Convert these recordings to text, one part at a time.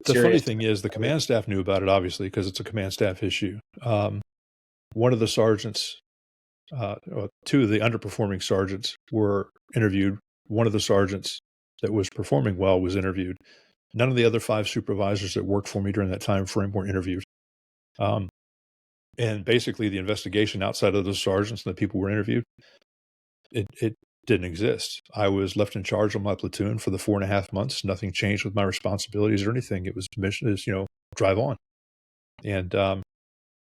The funny serious. thing is, the command staff knew about it, obviously, because it's a command staff issue. One of the sergeants, two of the underperforming sergeants were interviewed. One of the sergeants that was performing well was interviewed. None of the other 5 supervisors that worked for me during that time frame were interviewed. And basically, the investigation outside of those sergeants and the people who were interviewed, it didn't exist. I was left in charge of my platoon for the 4.5 months. Nothing changed with my responsibilities or anything. It was mission is, drive on. And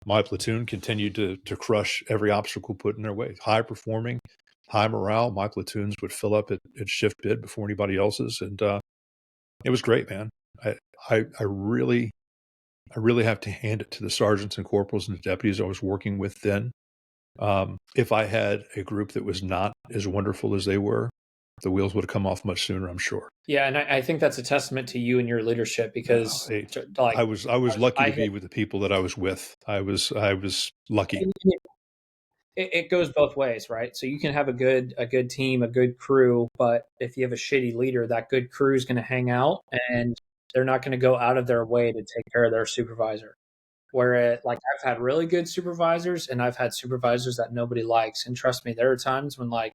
my platoon continued to crush every obstacle put in their way. High performing, high morale. My platoons would fill up at shift bid before anybody else's. And it was great, man. I really have to hand it to the sergeants and corporals and the deputies I was working with then. If I had a group that was not as wonderful as they were, the wheels would have come off much sooner, I'm sure. Yeah, and I think that's a testament to you and your leadership because, I was lucky to I be with the people that I was with. I was lucky. it goes both ways, right? So you can have a good team, a good crew, but if you have a shitty leader, that good crew is going to hang out and they're not going to go out of their way to take care of their supervisor. Whereas, like, I've had really good supervisors and I've had supervisors that nobody likes. And trust me, there are times when, like,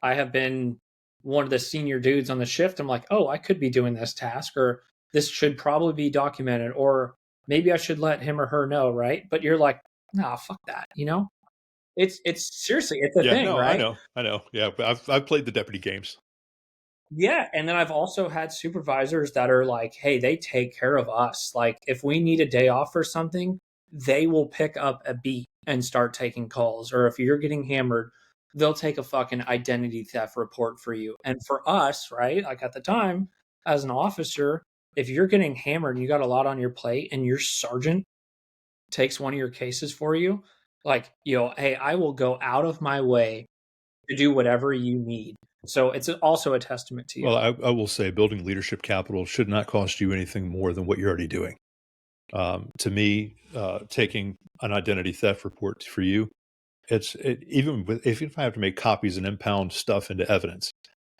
I have been one of the senior dudes on the shift. I'm like, oh, I could be doing this task, or this should probably be documented, or maybe I should let him or her know, right? But you're like, nah, fuck that, you know? It's seriously, it's a Yeah, thing, no, right? I know. Yeah, but I've played the deputy games. Yeah, and then I've also had supervisors that are like, "Hey, they take care of us. Like if we need a day off or something, they will pick up a beat and start taking calls. Or if you're getting hammered, they'll take a fucking identity theft report for you." And for us, right? Like at the time, as an officer, if you're getting hammered, you got a lot on your plate and your sergeant takes one of your cases for you, like, hey, I will go out of my way to do whatever you need. So it's also a testament to you. Well, I will say building leadership capital should not cost you anything more than what you're already doing. To me, taking an identity theft report for you, even if I have to make copies and impound stuff into evidence,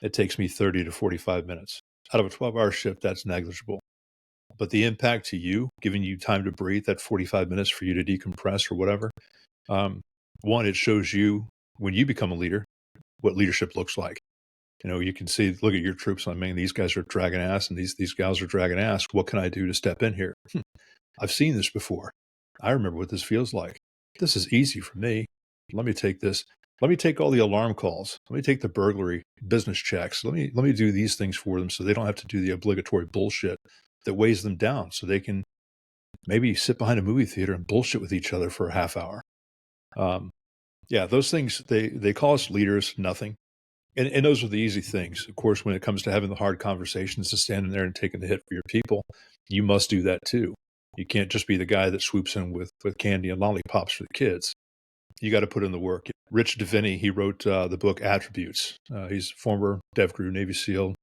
it takes me 30 to 45 minutes. Out of a 12-hour shift, that's negligible. But the impact to you, giving you time to breathe, that 45 minutes for you to decompress or whatever, one, it shows you when you become a leader what leadership looks like. You can see, look at your troops. I mean, these guys are dragging ass, and these gals are dragging ass. What can I do to step in here? I've seen this before. I remember what this feels like. This is easy for me. Let me take this. Let me take all the alarm calls. Let me take the burglary business checks. Let me do these things for them so they don't have to do the obligatory bullshit that weighs them down, so they can maybe sit behind a movie theater and bullshit with each other for a half hour. Yeah, those things, they cost leaders nothing. And those are the easy things. Of course, when it comes to having the hard conversations, to standing there and taking the hit for your people, you must do that too. You can't just be the guy that swoops in with candy and lollipops for the kids. You got to put in the work. Rich DeVinny, he wrote the book Attributes. He's former Dev Crew, Navy SEAL.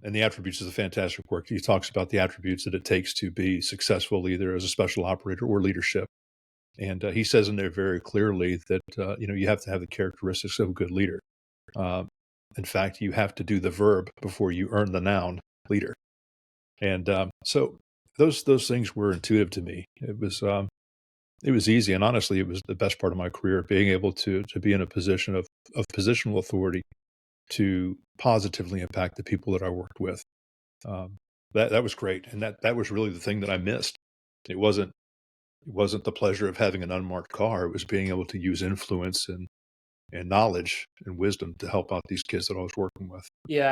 And the Attributes is a fantastic work. He talks about the attributes that it takes to be successful, either as a special operator or leadership. And he says in there very clearly that, you have to have the characteristics of a good leader. In fact, you have to do the verb before you earn the noun leader. And so those things were intuitive to me. It was easy, and honestly, it was the best part of my career, being able to be in a position of positional authority to positively impact the people that I worked with. That was great, and that was really the thing that I missed. It wasn't the pleasure of having an unmarked car. It was being able to use influence and knowledge and wisdom to help out these kids that I was working with. Yeah,